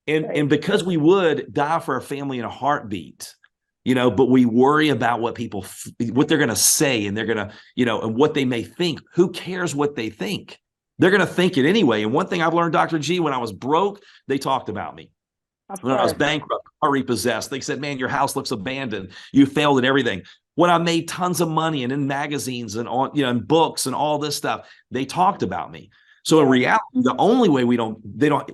And because we would die for our family in a heartbeat, but we worry about what what they're going to say, and they're going to, and what they may think. Who cares what they think? They're going to think it anyway. And one thing I've learned, Dr. G, when I was broke, they talked about me. When I was bankrupt, or repossessed, they said, man, your house looks abandoned. You failed at everything. When I made tons of money and in magazines and on, in books and all this stuff, they talked about me. So in reality, the only way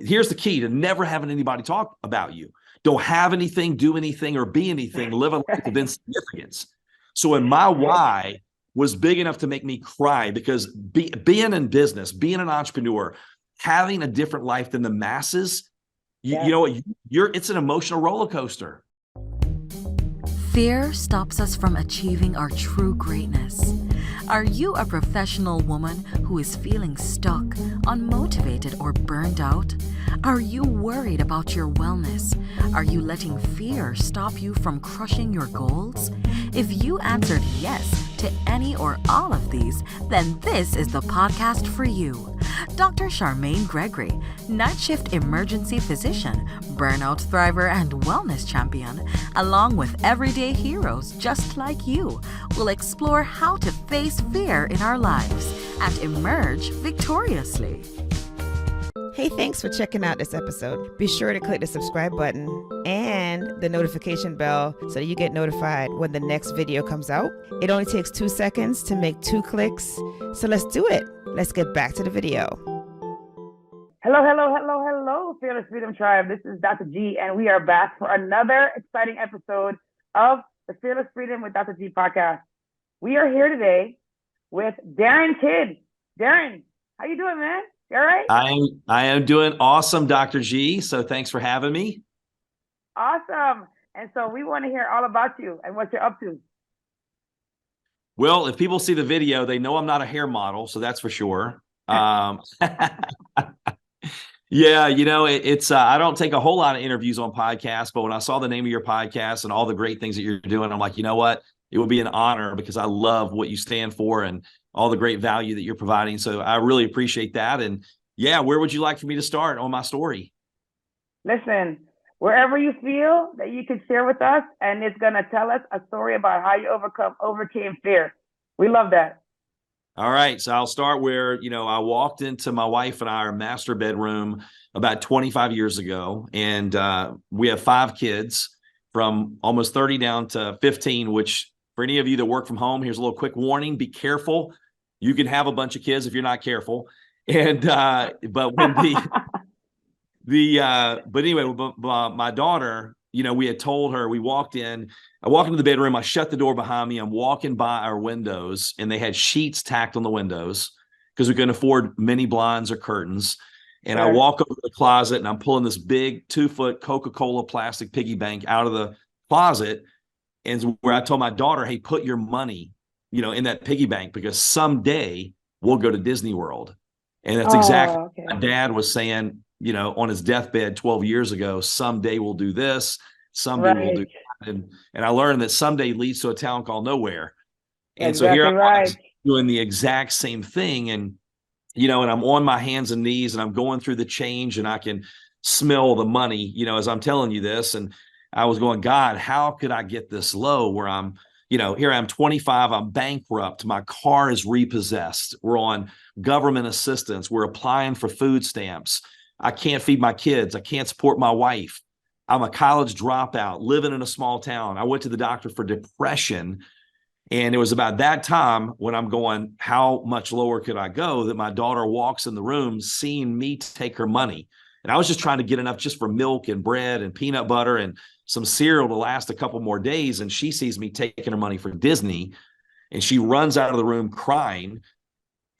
here's the key to never having anybody talk about you. Don't have anything, do anything, or be anything, live a life of insignificance. So in my why was big enough to make me cry, because being in business, being an entrepreneur, having a different life than the masses, you know what, it's an emotional roller coaster. Fear stops us from achieving our true greatness. Are you a professional woman who is feeling stuck, unmotivated, or burned out? Are you worried about your wellness? Are you letting fear stop you from crushing your goals? If you answered yes to any or all of these, then this is the podcast for you. Dr. Charmaine Gregory, night shift emergency physician, burnout thriver, and wellness champion, along with everyday heroes just like you, will explore how to face fear in our lives and emerge victoriously. Hey, thanks for checking out this episode. Be sure to click the subscribe button and the notification bell so you get notified when the next video comes out. It only takes 2 seconds to make 2 clicks. So let's do it. Let's get back to the video. Hello, Fearless Freedom Tribe. This is Dr. G, and we are back for another exciting episode of the Fearless Freedom with Dr. G podcast. We are here today with Darin Kidd. Darin, how you doing, man? You all right? I am doing awesome, Dr. G. So thanks for having me. Awesome. And so we want to hear all about you and what you're up to. Well, if people see the video, they know I'm not a hair model, so that's for sure. Yeah, it's I don't take a whole lot of interviews on podcasts, but when I saw the name of your podcast and all the great things that you're doing, I'm like, you know what? It would be an honor, because I love what you stand for and all the great value that you're providing. So I really appreciate that. And yeah, where would you like for me to start on my story? Listen, wherever you feel that you can share with us, and it's going to tell us a story about how you overcame fear. We love that. All right. So I'll start where, I walked into my wife and our master bedroom about 25 years ago, and we have 5 kids from almost 30 down to 15, which for any of you that work from home, here's a little quick warning. Be careful. You can have a bunch of kids if you're not careful. And, but when but anyway, my daughter, we had told her, I walked into the bedroom, I shut the door behind me, I'm walking by our windows, and they had sheets tacked on the windows because we couldn't afford many blinds or curtains. And I walk over to the closet, and I'm pulling this big 2-foot Coca-Cola plastic piggy bank out of the closet. And where I told my daughter, hey, put your money, in that piggy bank, because someday we'll go to Disney World. And that's exactly what my dad was saying, on his deathbed 12 years ago. Someday we'll do this, someday we'll do that. And I learned that someday leads to a town called nowhere. And so here I was doing the exact same thing. And, and I'm on my hands and knees, and I'm going through the change, and I can smell the money, as I'm telling you this. And I was going, God, how could I get this low where I'm, here I'm 25, I'm bankrupt, my car is repossessed, we're on government assistance, we're applying for food stamps, I can't feed my kids, I can't support my wife, I'm a college dropout, living in a small town. I went to the doctor for depression, and it was about that time when I'm going, how much lower could I go, that my daughter walks in the room seeing me take her money. And I was just trying to get enough just for milk and bread and peanut butter and some cereal to last a couple more days. And she sees me taking her money for Disney, and she runs out of the room crying.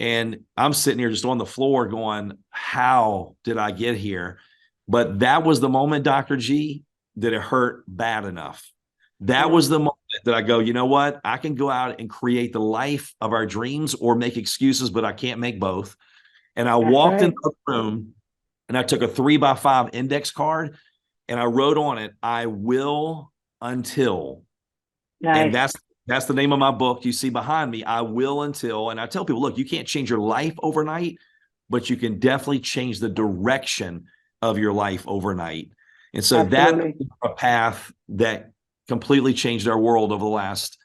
And I'm sitting here just on the floor going, how did I get here? But that was the moment, Dr. G, that it hurt bad enough. That was the moment that I go, you know what? I can go out and create the life of our dreams, or make excuses, but I can't make both. And I walked into the room, and I took a 3x5 index card, and I wrote on it, I will until. And that's the name of my book you see behind me, I Will Until. And I tell people, look, you can't change your life overnight, but you can definitely change the direction of your life overnight. And so Absolutely. that's a path that completely changed our world over the last,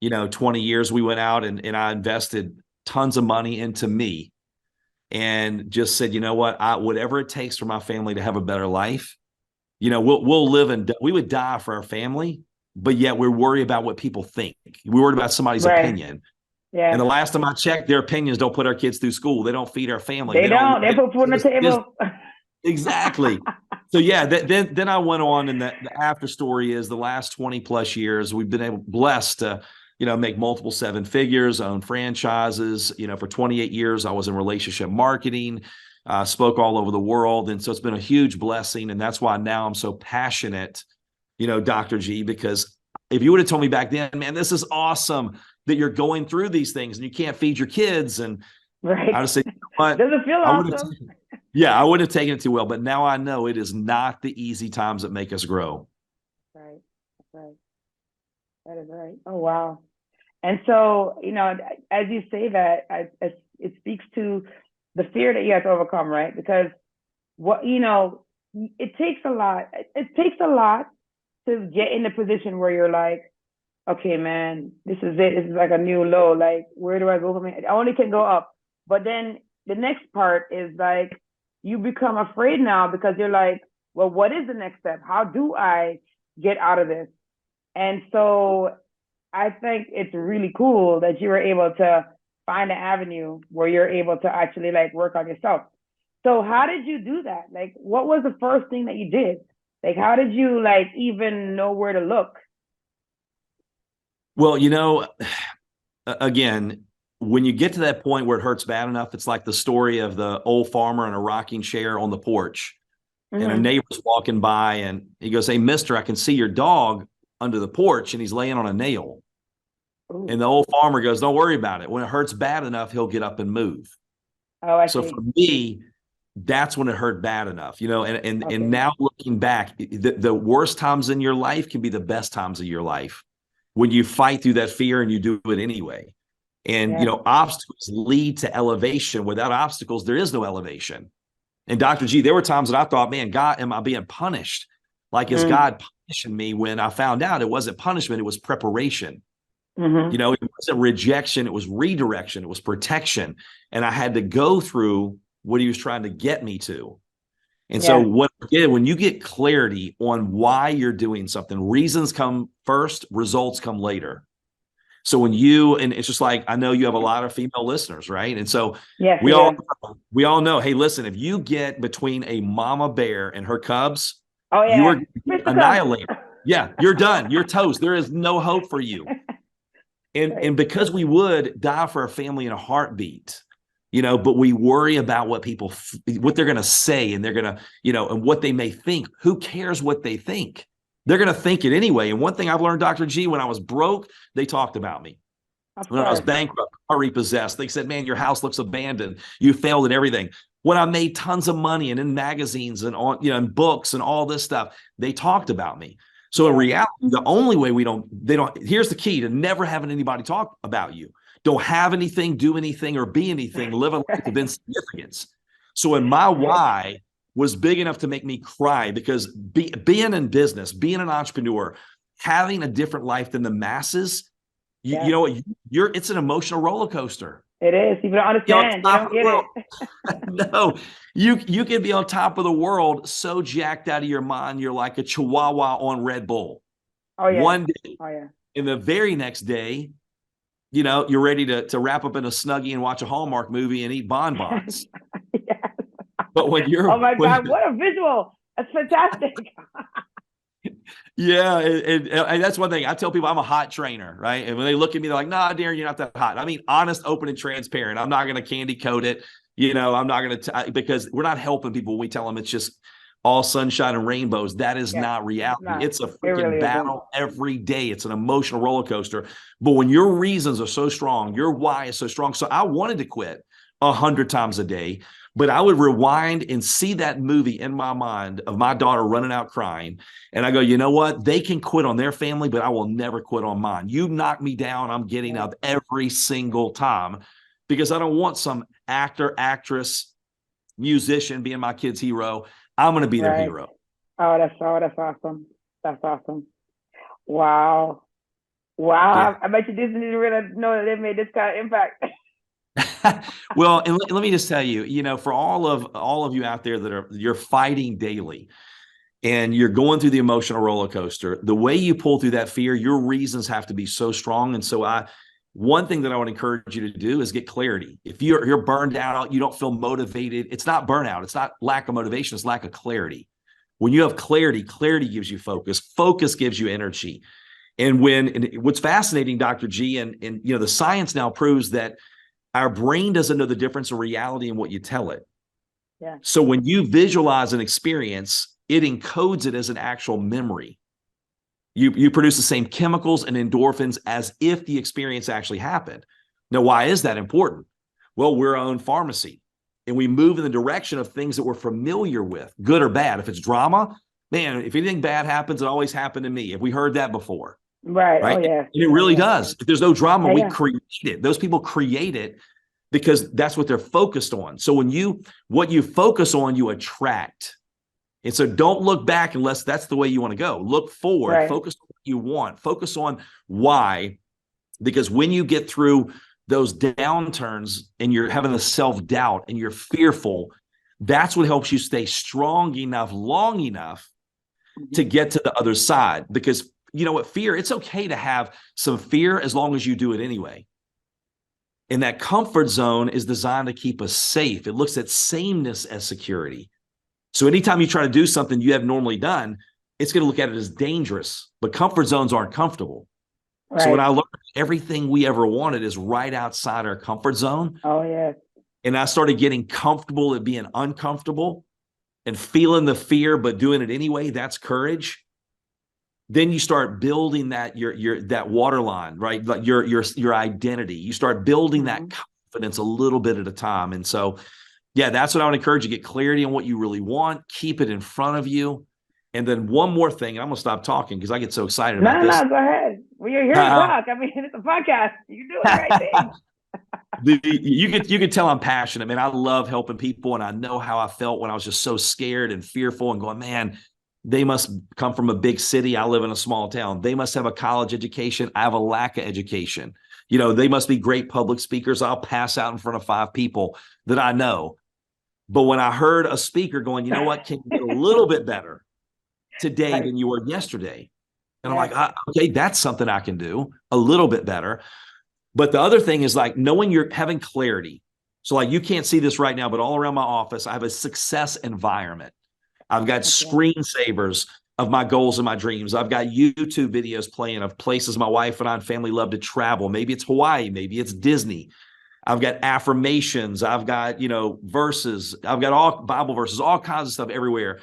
20 years. We went out and I invested tons of money into me and just said, you know what, whatever it takes for my family to have a better life, we'll live and we would die for our family, but yet we're worried about what people think. We're worried about somebody's opinion. Yeah. And the last time I checked, their opinions don't put our kids through school. They don't feed our family. They don't. They put food on the table. Exactly. So yeah, then I went on, and the after story is the last 20 plus years, we've been blessed to, make multiple seven figures, own franchises. For 28 years, I was in relationship marketing, spoke all over the world. And so it's been a huge blessing. And that's why now I'm so passionate, Dr. G, because if you would have told me back then, man, this is awesome that you're going through these things and you can't feed your kids. And right. I would have said, you know what? Doesn't feel awesome. I wouldn't have taken it too well, but now I know it is not the easy times that make us grow. Right. That's right. That is right. Oh, wow. And so, as you say that, it speaks to the fear that you have to overcome, right? Because it takes a lot. It takes a lot to get in the position where you're like, okay, man, this is it. This is like a new low. Like, where do I go from here? I only can go up. But then the next part is like, you become afraid now because you're like, well, what is the next step? How do I get out of this? And so I think it's really cool that you were able to find an avenue where you're able to actually like work on yourself. So how did you do that? Like, what was the first thing that you did? Like, how did you like even know where to look? Well, again, when you get to that point where it hurts bad enough, it's like the story of the old farmer in a rocking chair on the porch. Mm-hmm. And a neighbor's walking by and he goes, "Hey, mister, I can see your dog under the porch and he's laying on a nail." Ooh. And the old farmer goes, "Don't worry about it. When it hurts bad enough, he'll get up and move." Oh, I see. For me, that's when it hurt bad enough, and now looking back, the worst times in your life can be the best times of your life when you fight through that fear and you do it anyway. And, obstacles lead to elevation. Without obstacles, there is no elevation. And Dr. G, there were times that I thought, man, God, am I being punished? Like, is God punishing me? When I found out it wasn't punishment, it was preparation. Mm-hmm. It wasn't rejection, it was redirection, it was protection. And I had to go through what he was trying to get me to. And so when you get clarity on why you're doing something, reasons come first, results come later. So and it's just like, I know you have a lot of female listeners, right? And so we all know, hey, listen, if you get between a mama bear and her cubs, you are annihilated. Yeah, you're done. You're toast. There is no hope for you. And because we would die for our family in a heartbeat, but we worry about what they're going to say, and they're going to, and what they may think. Who cares what they think? They're going to think it anyway. And one thing I've learned, Dr. G, when I was broke, they talked about me. When I was bankrupt or repossessed, they said, man, your house looks abandoned. You failed at everything. When I made tons of money and in magazines and on, and books and all this stuff, they talked about me. So in reality, the only way here's the key to never having anybody talk about you. Don't have anything, do anything, or be anything, live a life of insignificance. So in my why was big enough to make me cry, because being in business, being an entrepreneur, having a different life than the masses, it's an emotional roller coaster. It is. You don't understand. You don't get it. No, you can be on top of the world, so jacked out of your mind, you're like a chihuahua on Red Bull. Oh yeah. One day, and the very next day, you're ready to wrap up in a Snuggie and watch a Hallmark movie and eat bonbons. Yes. But when you're, oh my God, what a visual! That's fantastic. Yeah, and that's one thing I tell people. I'm a hot trainer, right? And when they look at me, they're like, "Nah, Darin, you're not that hot." I mean, honest, open, and transparent. I'm not going to candy coat it. I'm not going to because we're not helping people when we tell them it's just all sunshine and rainbows. That is not reality. It's a freaking battle every day. It's an emotional roller coaster. But when your reasons are so strong, your why is so strong. So I wanted to quit 100 times a day, but I would rewind and see that movie in my mind of my daughter running out crying. And I go, you know what? They can quit on their family, but I will never quit on mine. You knock me down, I'm getting up every single time, because I don't want some actor, actress, musician being my kid's hero. I'm going to be their hero. That's awesome. That's awesome. Wow. Wow. Yeah. I bet you Disney didn't really know that they made this kind of impact. Well, and let me just tell you, for all of you out there you're fighting daily and you're going through the emotional roller coaster, the way you pull through that fear, your reasons have to be so strong. And so one thing that I would encourage you to do is get clarity. If you're burned out, you don't feel motivated. It's not burnout. It's not lack of motivation. It's lack of clarity. When you have clarity gives you focus. Focus gives you energy. And what's fascinating, Dr. G, and the science now proves that our brain doesn't know the difference in reality and what you tell it. Yeah. So when you visualize an experience, it encodes it as an actual memory. You produce the same chemicals and endorphins as if the experience actually happened. Now, why is that important? Well, we're our own pharmacy, and we move in the direction of things that we're familiar with, good or bad. If it's drama, man, if anything bad happens, it always happened to me. Have we heard that before? Right. Right. Oh, yeah. And it really does. If there's no drama, we Yeah. create it. Those people create it because that's what they're focused on. So what you focus on, you attract. And so don't look back unless that's the way you want to go. Look forward, Right. Focus on what you want, focus on why. Because when you get through those downturns and you're having the self-doubt and you're fearful, that's what helps you stay strong enough, long enough to get to the other side. Because you know what, fear, it's okay to have some fear as long as you do it anyway. And that comfort zone is designed to keep us safe. It looks at sameness as security. So anytime you try to do something you have normally done, it's going to look at it as dangerous. But comfort zones aren't comfortable. Right. So when I learned everything we ever wanted is right outside our comfort zone. Oh, yeah. And I started getting comfortable at being uncomfortable and feeling the fear, but doing it anyway. That's courage. Then you start building that that waterline, right? Like your identity. You start building that confidence a little bit at a time. And so, yeah, that's what I would encourage you. Get clarity on what you really want. Keep it in front of you. And then one more thing, and I'm gonna stop talking because I get so excited about this. No, go ahead. Well, you're here to talk. I mean, it's a podcast. You're doing the right thing. You could tell I'm passionate, man. I love helping people, and I know how I felt when I was just so scared and fearful and going, man, they must come from a big city. I live in a small town. They must have a college education. I have a lack of education. They must be great public speakers. I'll pass out in front of 5 people that I know. But when I heard a speaker going, you know what, can you get a little bit better today than you were yesterday? And I'm like, okay, that's something I can do a little bit better. But the other thing is like knowing you're having clarity. So like you can't see this right now, but all around my office, I have a success environment. I've got screensavers of my goals and my dreams. I've got YouTube videos playing of places my wife and I and family love to travel. Maybe it's Hawaii, maybe it's Disney. I've got affirmations. I've got, verses. I've got all Bible verses, all kinds of stuff everywhere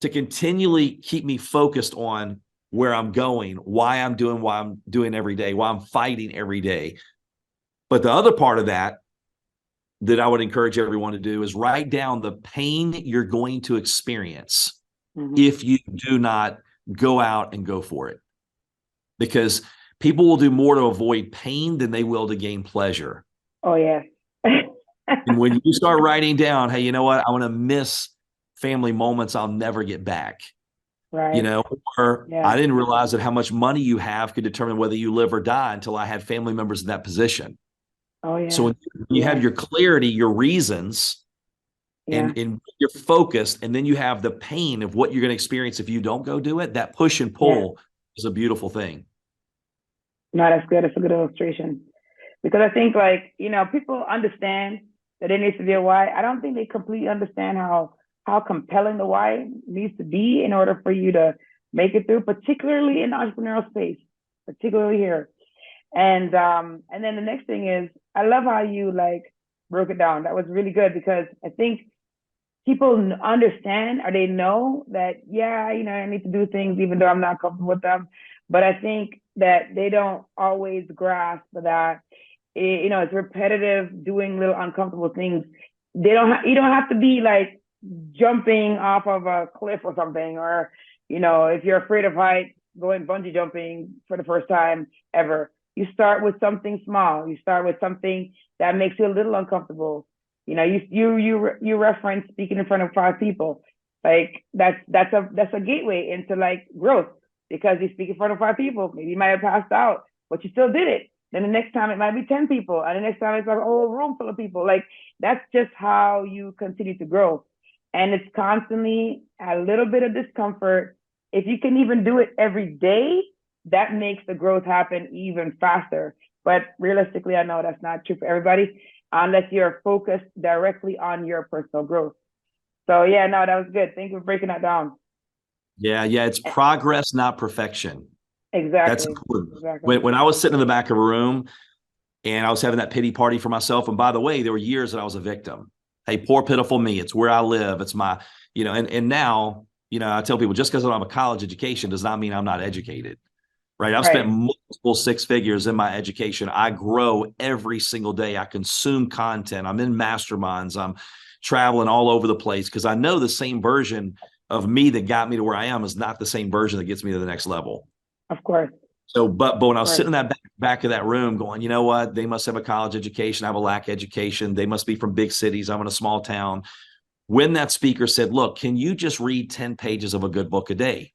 to continually keep me focused on where I'm going, why I'm doing what I'm doing every day, why I'm fighting every day. But the other part of that I would encourage everyone to do is write down the pain you're going to experience if you do not go out and go for it. Because people will do more to avoid pain than they will to gain pleasure. Oh, yeah. And when you start writing down, hey, you know what? I want to miss family moments I'll never get back. Right. I didn't realize that how much money you have could determine whether you live or die until I had family members in that position. Oh, yeah. So when you have your clarity, your reasons, and you're focused, and then you have the pain of what you're going to experience if you don't go do it, that push and pull is a beautiful thing. No, that's good. That's a good illustration. Because I think people understand that there needs to be a why. I don't think they completely understand how compelling the why needs to be in order for you to make it through, particularly in the entrepreneurial space, particularly here. And then the next thing is, I love how you broke it down. That was really good because I think people understand or they know that, I need to do things even though I'm not comfortable with them. But I think that they don't always grasp that, it's repetitive doing little uncomfortable things. You don't have to be jumping off of a cliff or something, or, if you're afraid of heights, going bungee jumping for the first time ever. You start with something small. You start with something that makes you a little uncomfortable. You reference speaking in front of 5 people. Like that's a gateway into like growth, because you speak in front of 5 people. Maybe you might have passed out, but you still did it. Then the next time it might be 10 people, and the next time it's like a whole room full of people. Like that's just how you continue to grow. And it's constantly a little bit of discomfort. If you can even do it every day, that makes the growth happen even faster. But realistically, I know that's not true for everybody unless you're focused directly on your personal growth. So yeah, no, that was good. Thank you for breaking that down. Yeah. It's progress, not perfection. That's Exactly. important. Exactly. When I was sitting in the back of a room and I was having that pity party for myself, and by the way, there were years that I was a victim. Hey, poor, pitiful me. It's where I live. It's my, and now, I tell people, just because I don't have a college education does not mean I'm not educated, right? I've spent multiple 6 figures in my education. I grow every single day. I consume content. I'm in masterminds. I'm traveling all over the place because I know the same version of me that got me to where I am is not the same version that gets me to the next level. Of course. So, but when I was sitting in that back of that room going, you know what? They must have a college education. I have a lack education. They must be from big cities. I'm in a small town. When that speaker said, look, can you just read 10 pages of a good book a day?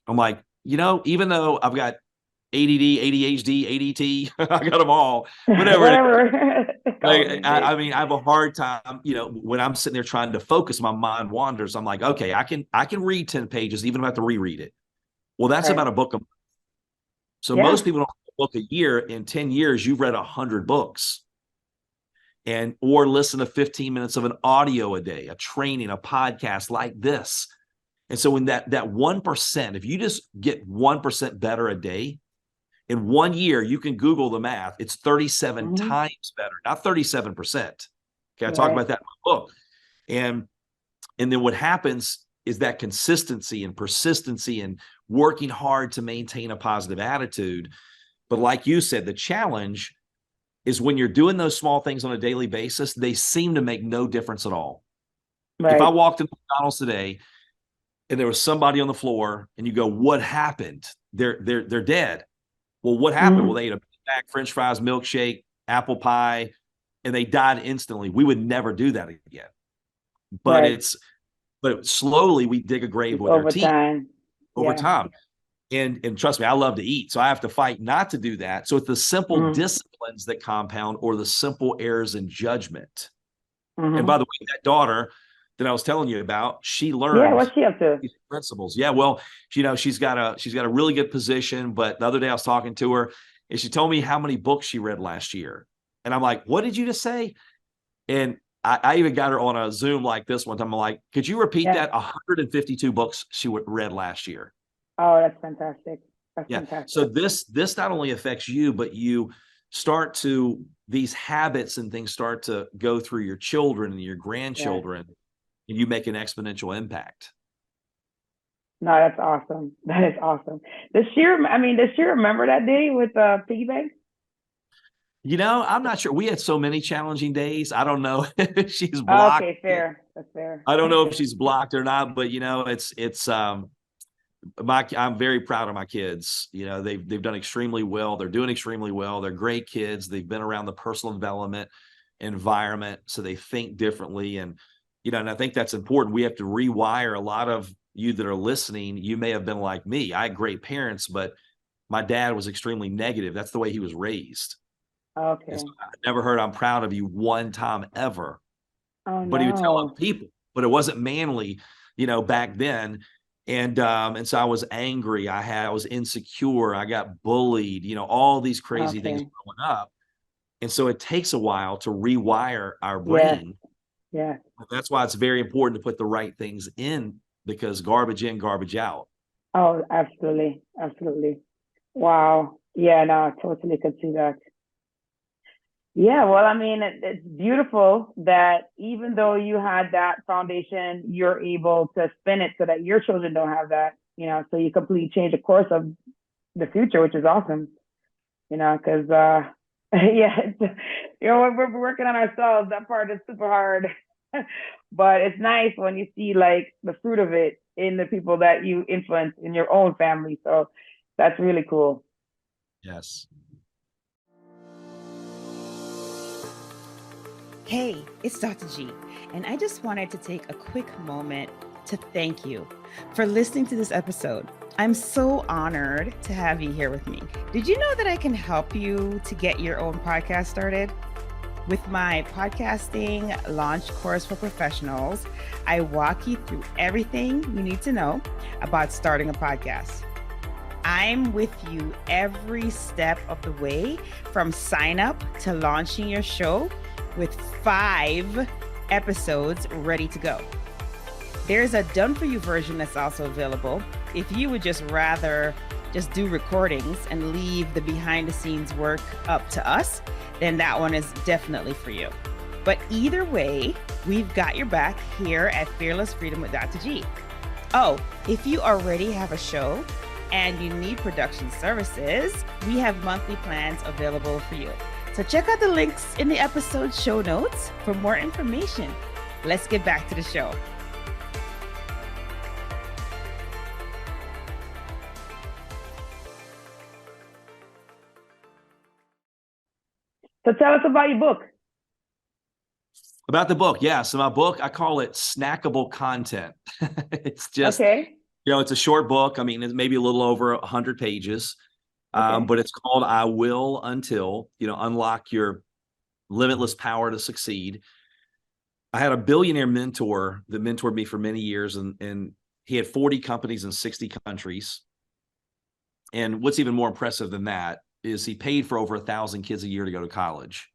I'm like, even though I've got ADD, ADHD, ADT, I got them all, whatever. Like, I mean, I have a hard time, when I'm sitting there trying to focus, my mind wanders. I'm like, okay, I can read 10 pages, even if I have to reread it. Well, that's about a book a month. So most people don't read a book a year. In 10 years, you've read 100 books, or listen to 15 minutes of an audio a day, a training, a podcast like this. And so when that 1%, if you just get 1% better a day, in 1 year, you can Google the math. It's 37 times better, not 37%. Okay, I talk about that in my book. And then what happens is that consistency and persistency and working hard to maintain a positive attitude. But like you said, the challenge is when you're doing those small things on a daily basis, they seem to make no difference at all. If I walked into McDonald's today and there was somebody on the floor and you go, what happened? They're dead. Well, what happened? Well, they ate a Big Mac, French fries, milkshake, apple pie, and they died instantly. We would never do that again. But but slowly we dig a grave with our teeth over time. And trust me, I love to eat. So I have to fight not to do that. So it's the simple disciplines that compound, or the simple errors in judgment. And by the way, that daughter that I was telling you about, she learned what's she up to? These principles. Yeah, well, she's got a really good position. But the other day I was talking to her and she told me how many books she read last year. And I'm like, what did you just say? And I even got her on a Zoom like this one time. I'm like, could you repeat that? 152 books she read last year. Oh, that's fantastic. That's fantastic. So this not only affects you, but you start to, these habits and things start to go through your children and your grandchildren, and you make an exponential impact. No, that's awesome. That is awesome. Does she remember that day with piggy bank? I'm not sure. We had so many challenging days. I don't know if she's blocked. Okay, fair. That's fair. I don't know if she's blocked or not, but I'm very proud of my kids. They've done extremely well. They're doing extremely well. They're great kids. They've been around the personal development environment, so they think differently. And I think that's important. We have to rewire. A lot of you that are listening, you may have been like me. I had great parents, but my dad was extremely negative. That's the way he was raised. Okay. So I never heard "I'm proud of you" one time ever. Oh, but he would tell other people, but it wasn't manly, back then. And so I was angry. I was insecure. I got bullied, all these crazy things growing up. And so it takes a while to rewire our brain. Yeah. That's why it's very important to put the right things in, because garbage in, garbage out. Oh, absolutely. Absolutely. Wow. Yeah, no, I totally could see that. Yeah, well, I mean, it's beautiful that even though you had that foundation, you're able to spin it so that your children don't have that, so you completely change the course of the future, which is awesome, because, we're working on ourselves. That part is super hard, but it's nice when you see like the fruit of it in the people that you influence in your own family. So that's really cool. Yes. Hey, it's Dr. G, and I just wanted to take a quick moment to thank you for listening to this episode. I'm so honored to have you here with me. Did you know that I can help you to get your own podcast started? With my podcasting launch course for professionals, I walk you through everything you need to know about starting a podcast. I'm with you every step of the way, from sign up to launching your show, with 5 episodes ready to go. There's a done for you version that's also available. If you would just rather just do recordings and leave the behind the scenes work up to us, then that one is definitely for you. But either way, we've got your back here at Fearless Freedom with Dr. G. Oh, if you already have a show and you need production services, we have monthly plans available for you. So check out the links in the episode show notes for more information. Let's get back to the show. So tell us about your book. About the book, yeah. So my book, I call it snackable content. It's just, Okay. It's a short book. I mean, it's maybe a little over 100 pages, Okay. but it's called I Will Until, Unlock Your Limitless Power to Succeed. I had a billionaire mentor that mentored me for many years, and he had 40 companies in 60 countries. And what's even more impressive than that is he paid for over 1,000 kids a year to go to college.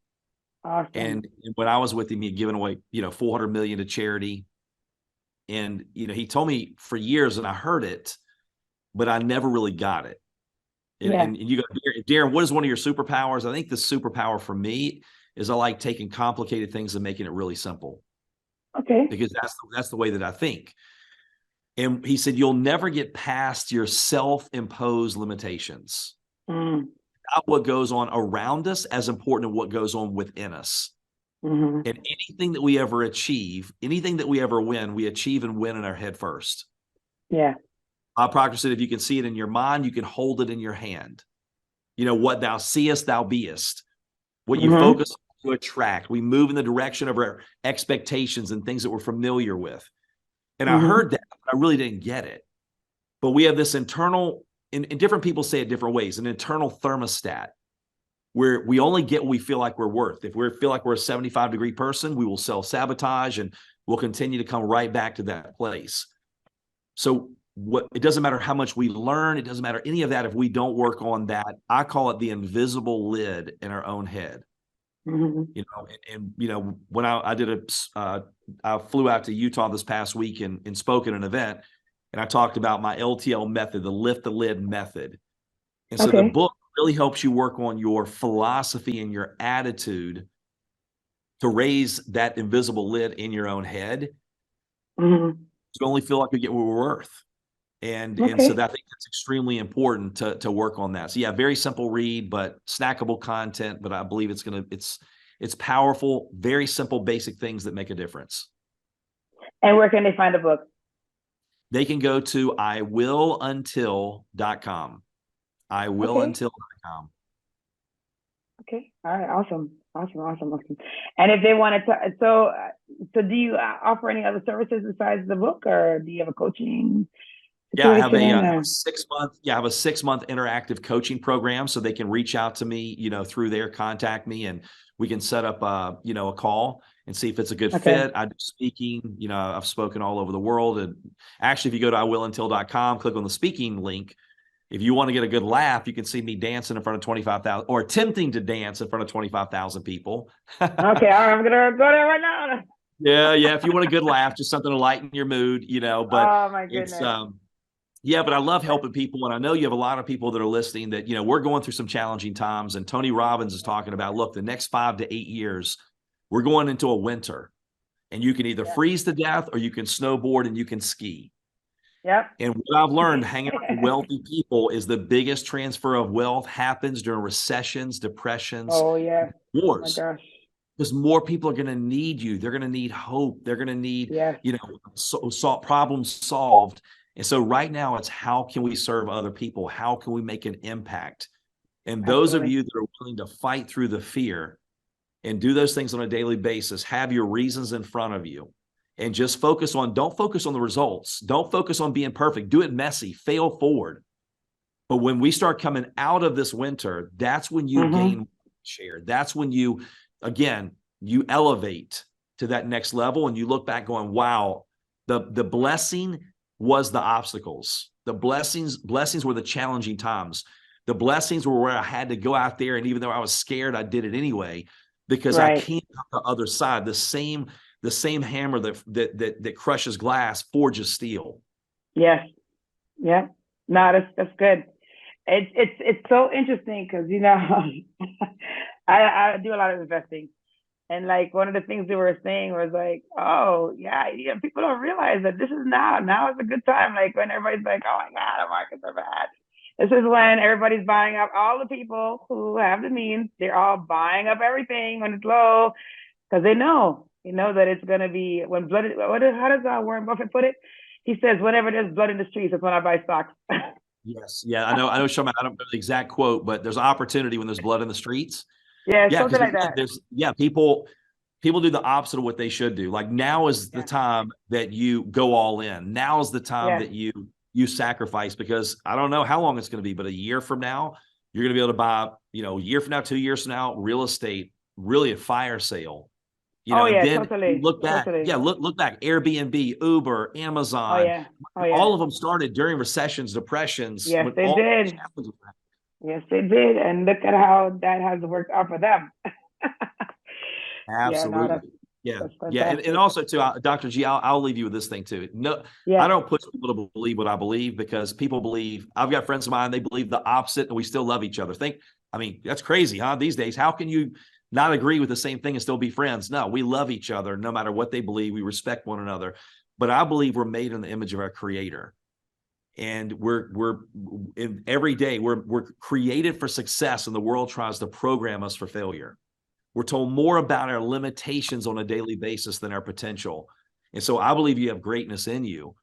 Awesome. And when I was with him, he had given away, $400 million to charity. And, he told me for years, and I heard it, but I never really got it. And you go, Darin, what is one of your superpowers? I think the superpower for me is I like taking complicated things and making it really simple. Okay. Because that's the way that I think. And he said, you'll never get past your self-imposed limitations. Not what goes on around us, as important as what goes on within us. Mm-hmm. And anything that we ever achieve, anything that we ever win, we achieve and win in our head first. Yeah. Proctor said, if you can see it in your mind, you can hold it in your hand. What thou seest, thou beest. What you focus on, you attract. We move in the direction of our expectations and things that we're familiar with. And I heard that, but I really didn't get it. But we have this internal, and different people say it different ways, an internal thermostat where we only get what we feel like we're worth. If we feel like we're a 75-degree person, we will self-sabotage and we'll continue to come right back to that place. So it doesn't matter how much we learn, it doesn't matter any of that if we don't work on that. I call it the invisible lid in our own head. When I flew out to Utah this past week and spoke at an event, and I talked about my LTL method, the lift the lid method. And so the book really helps you work on your philosophy and your attitude to raise that invisible lid in your own head. You only feel like you get what we're worth. And so I think that's extremely important to work on that. So yeah, very simple read, but snackable content, but I believe it's powerful, very simple, basic things that make a difference. And where can they find the book? They can go to iwilluntil.com. iwilluntil.com. Okay. All right. Awesome. And if they wanted to, so do you offer any other services besides the book, or do you have a coaching? Yeah, I have a 6-month. Yeah, I have a 6-month interactive coaching program, so they can reach out to me, through there, contact me, and we can set up a call and see if it's a good fit. I do speaking. I've spoken all over the world, and actually, if you go to iwilluntil.com, click on the speaking link. If you want to get a good laugh, you can see me dancing in front of 25,000, or attempting to dance in front of 25,000 people. Okay, I'm gonna go there right now. Yeah. If you want a good laugh, just something to lighten your mood, But oh my goodness. But I love helping people, and I know you have a lot of people that are listening that we're going through some challenging times. And Tony Robbins is talking about, look, the next 5 to 8 years, we're going into a winter, and you can either freeze to death or you can snowboard and you can ski. Yep. And what I've learned hanging out with wealthy people is the biggest transfer of wealth happens during recessions, depressions, wars. Oh my gosh. Because more people are going to need you. They're going to need hope. They're going to need, problems solved. And so right now it's, how can we serve other people? How can we make an impact? And those of you that are willing to fight through the fear and do those things on a daily basis, have your reasons in front of you, and just don't focus on the results. Don't focus on being perfect. Do it messy, fail forward. But when we start coming out of this winter, that's when you gain share. That's when you elevate to that next level, and you look back going, wow, the blessing was the obstacles. The blessings were the challenging times. The blessings were where I had to go out there, and even though I was scared, I did it anyway, because I came out the other side. The same hammer that crushes glass forges steel. Yes. Yeah. No, that's good. It's so interesting because, you know, I do a lot of investing. And like one of the things they were saying was like, oh yeah, people don't realize that this is now is a good time. Like when everybody's like, oh my God, the markets are bad. This is when everybody's buying up. All the people who have the means, they're all buying up everything when it's low, because they know that it's going to be when blood. How does Warren Buffett put it? He says, whenever there's blood in the streets, that's when I buy stocks. Yes. Yeah. I know. Shama, I don't know the exact quote, but there's opportunity when there's blood in the streets. Yeah. Something like that. People do the opposite of what they should do. Like now is the time that you go all in. Now is the time that you sacrifice, because I don't know how long it's going to be, but a year from now, you're going to be able to buy, a year from now, 2 years from now, real estate, really a fire sale. And then totally. Look back. Totally. Yeah, look back. Airbnb, Uber, Amazon. All of them started during recessions, depressions. Yes, they did. Yes, they did. And look at how that has worked out for them. Absolutely. And also too, Dr. G, I'll leave you with this thing too. No, I don't push people to believe what I believe, because people believe. I've got friends of mine, they believe the opposite, and we still love each other. That's crazy, huh? These days, how can you not agree with the same thing and still be friends? No, we love each other no matter what they believe. We respect one another. But I believe we're made in the image of our Creator, and every day we're created for success, and the world tries to program us for failure. We're told more about our limitations on a daily basis than our potential. And so I believe you have greatness in you.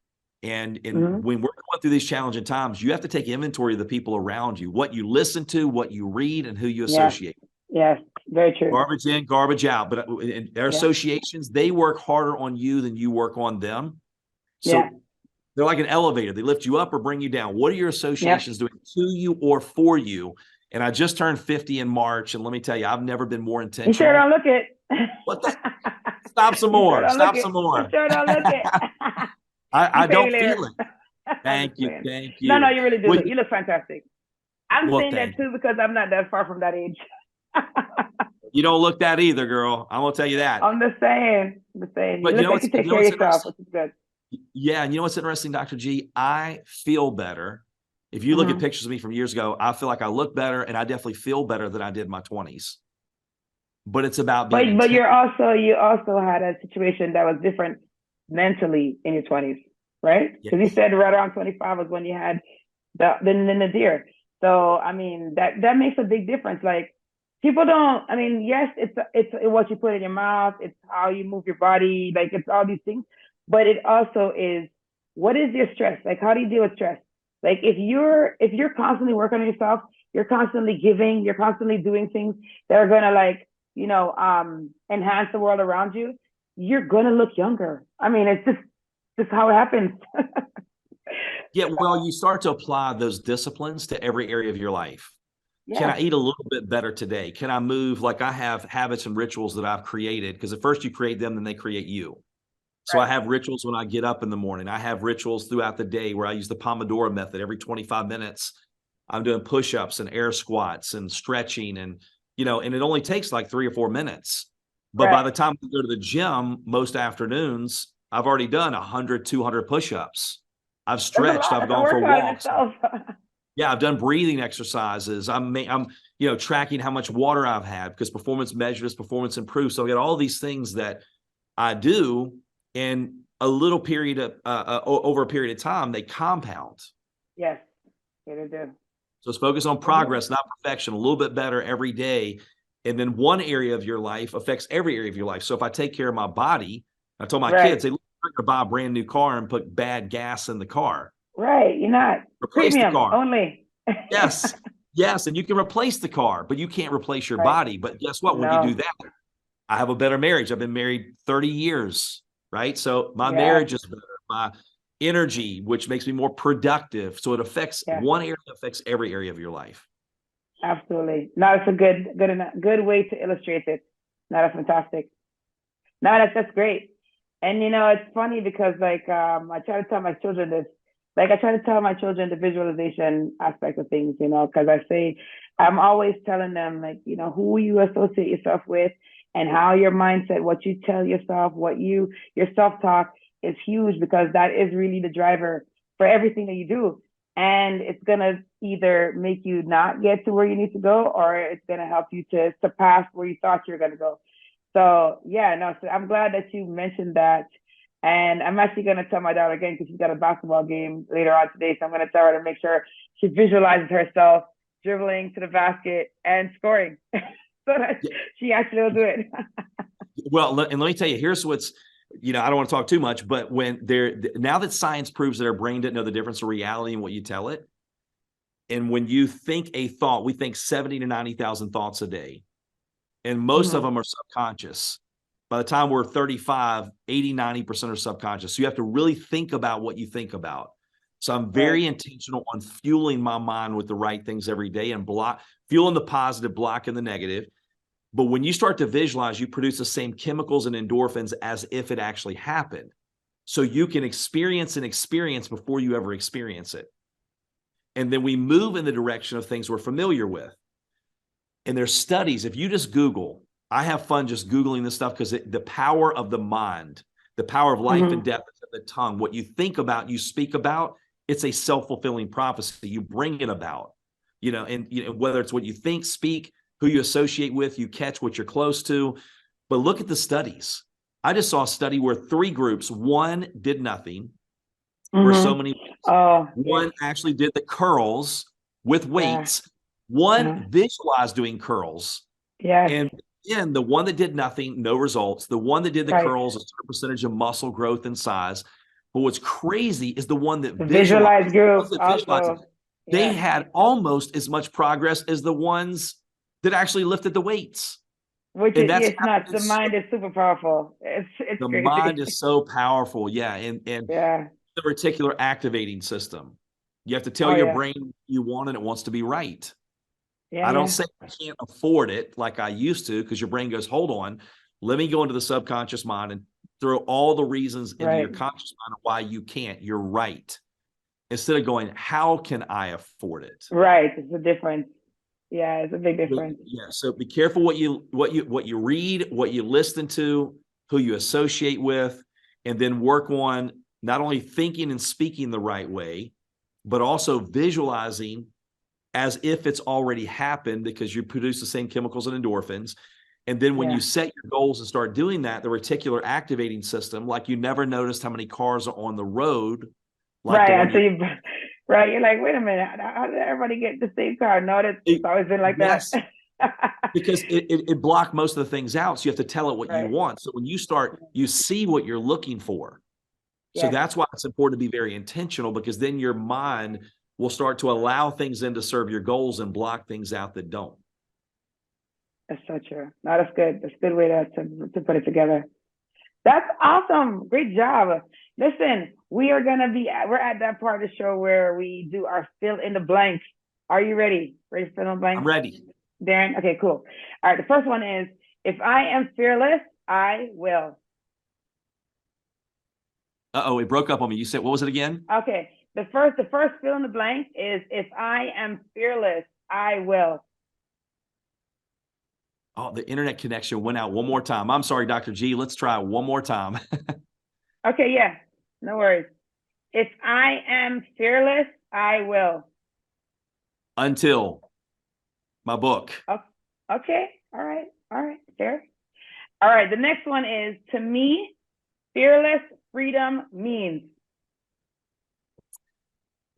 And when we're going through these challenging times, you have to take inventory of the people around you, what you listen to, what you read, and who you associate. Yes, very true. Garbage in, garbage out. But their associations, they work harder on you than you work on them. So they're like an elevator. They lift you up or bring you down. What are your associations doing to you or for you? And I just turned 50 in March, and let me tell you, I've never been more intentional. You sure don't look it. What the? Stop some more. Stop some more. You sure don't look it. I don't feel it. Thank you. Thank you. No, you really do. You look fantastic. I'm saying that too because I'm not that far from that age. You don't look that either, girl. I'm gonna tell you that. I'm the same. But you look like you take care of yourself, which is good. Yeah, and you know what's interesting, Dr. G? I feel better. If you look at pictures of me from years ago, I feel like I look better, and I definitely feel better than I did in my 20s. But it's about being. But you also had a situation that was different mentally in your 20s, right? Because you said right around 25 was when you had the nadir. So I mean that makes a big difference. Like people don't. I mean, yes, it's what you put in your mouth. It's how you move your body. Like it's all these things. But it also is, what is your stress? Like how do you deal with stress? Like if you're constantly working on yourself, you're constantly giving, you're constantly doing things that are gonna enhance the world around you, you're gonna look younger. I mean, it's just how it happens. Yeah, well, you start to apply those disciplines to every area of your life. Yeah. Can I eat a little bit better today? Can I move? Like I have habits and rituals that I've created, because at first you create them, then they create you. So I have rituals when I get up in the morning. I have rituals throughout the day where I use the Pomodoro method. Every 25 minutes, I'm doing push-ups and air squats and stretching, and and it only takes like 3 or 4 minutes. But by the time I go to the gym, most afternoons, I've already done 100, 200 push-ups. I've stretched. I've gone for walks. Yeah, I've done breathing exercises. I'm tracking how much water I've had, because performance measures, performance improves. So I got all these things that I do. And a little period of over a period of time, they compound. Yes, they do. So let's focus on progress, not perfection. A little bit better every day, and then one area of your life affects every area of your life. So if I take care of my body, I told my kids, they look to buy a brand new car and put bad gas in the car. Right, you're not. Replace premium the car only. Yes, and you can replace the car, but you can't replace your body. But guess what? When you do that, I have a better marriage. I've been married 30 years. right? So my Yeah. marriage is better, my energy, which makes me more productive. So it affects Yeah. one area, affects every area of your life. Absolutely. No, it's a good way to illustrate it. No, that's fantastic. No, that's great. And it's funny because like I try to tell my children this. Like I try to tell my children the visualization aspect of things, because I'm always telling them like, who you associate yourself with and how your mindset, what you tell yourself, your self-talk is huge, because that is really the driver for everything that you do. And it's going to either make you not get to where you need to go, or it's going to help you to surpass where you thought you were going to go. So yeah, no, so I'm glad that you mentioned that. And I'm actually going to tell my daughter again, because she's got a basketball game later on today. So I'm going to tell her to make sure she visualizes herself dribbling to the basket and scoring so that she actually will do it. Well, and let me tell you, here's what's, I don't want to talk too much, but now that science proves that our brain doesn't know the difference of reality and what you tell it. And when you think a thought, we think 70 to 90,000 thoughts a day. And most of them are subconscious. By the time we're 35, 80, 90% are subconscious. So you have to really think about what you think about. So I'm very intentional on fueling my mind with the right things every day and fueling the positive, blocking the negative. But when you start to visualize, you produce the same chemicals and endorphins as if it actually happened. So you can experience an experience before you ever experience it. And then we move in the direction of things we're familiar with. And there's studies, if you just Google, I have fun just Googling this stuff because the power of the mind, the power of life and death is in the tongue. What you think about, you speak about, it's a self-fulfilling prophecy. You bring it about, and whether it's what you think, speak, who you associate with, you catch what you're close to. But look at the studies. I just saw a study where 3 groups, one did nothing for so many weeks. One actually did the curls with weights. One visualized doing curls. And again, the one that did nothing, no results. The one that did the curls, a certain percentage of muscle growth and size. But what's crazy is the one that visualized group. They had almost as much progress as the ones that actually lifted the weights. Which is nuts. The mind is super powerful. It's the crazy. mind is so powerful. Yeah. And the reticular activating system. You have to tell your brain you want it, it wants to be right. I don't say I can't afford it like I used to, because your brain goes, hold on, let me go into the subconscious mind and throw all the reasons into your conscious mind of why you can't. You're right. Instead of going, how can I afford it? Right. It's a difference. Yeah, it's a big difference. So be careful what you read, what you listen to, who you associate with, and then work on not only thinking and speaking the right way, but also visualizing as if it's already happened, because you produce the same chemicals and endorphins. And then when you set your goals and start doing that, the reticular activating system, like you never noticed how many cars are on the road. Like you're like, wait a minute, how did everybody get the same car? No, it's always been like that. Because it blocked most of the things out. So you have to tell it what you want. So when you start, you see what you're looking for. So that's why it's important to be very intentional, because then your mind will start to allow things in to serve your goals and block things out that don't. That's so true. No, that's good. That's a good way to put it together. That's awesome. Great job. Listen, we're at that part of the show where we do our fill in the blanks. Are you ready? Ready to fill in the blanks? I'm ready. Darin? Okay, cool. All right. The first one is, if I am fearless, I will. Uh-oh, it broke up on me. You said, what was it again? Okay. The first fill in the blank is, if I am fearless, I will. Oh, the internet connection went out one more time. I'm sorry, Dr. G. Let's try one more time. Okay, yeah. No worries. If I am fearless, I will. Until my book. Okay. All right. Fair. All right. The next one is, to me, fearless freedom means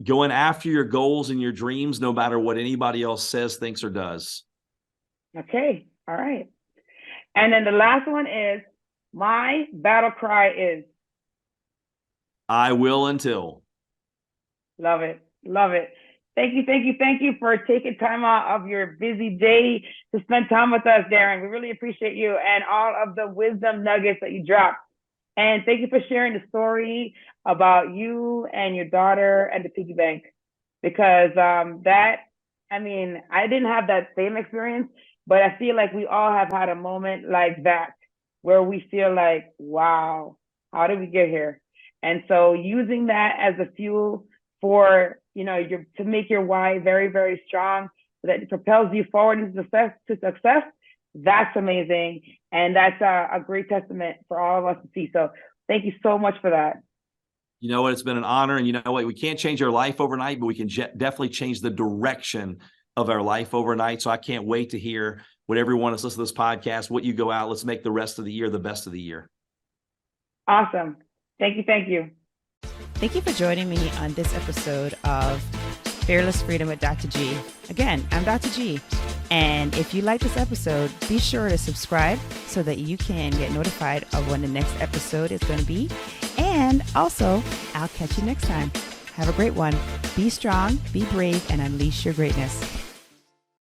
going after your goals and your dreams, no matter what anybody else says, thinks, or does. Okay. All right. And then the last one is, my battle cry is, I will until. Love it. Love it. Thank you for taking time out of your busy day to spend time with us, Darin. We really appreciate you and all of the wisdom nuggets that you dropped. And thank you for sharing the story about you and your daughter and the piggy bank, because I didn't have that same experience, but I feel like we all have had a moment like that where we feel like, wow, how did we get here? And so using that as a fuel for, to make your why very, very strong, so that it propels you forward into success, that's amazing. And that's a great testament for all of us to see. So thank you so much for that. You know what? It's been an honor. And you know what? We can't change our life overnight, but we can definitely change the direction of our life overnight. So I can't wait to hear what everyone that's listening to this podcast, what you go out. Let's make the rest of the year the best of the year. Awesome. Thank you. Thank you. Thank you for joining me on this episode of Fearless Freedom with Dr. G. Again, I'm Dr. G. And if you like this episode, be sure to subscribe so that you can get notified of when the next episode is going to be. And also, I'll catch you next time. Have a great one. Be strong, be brave, and unleash your greatness.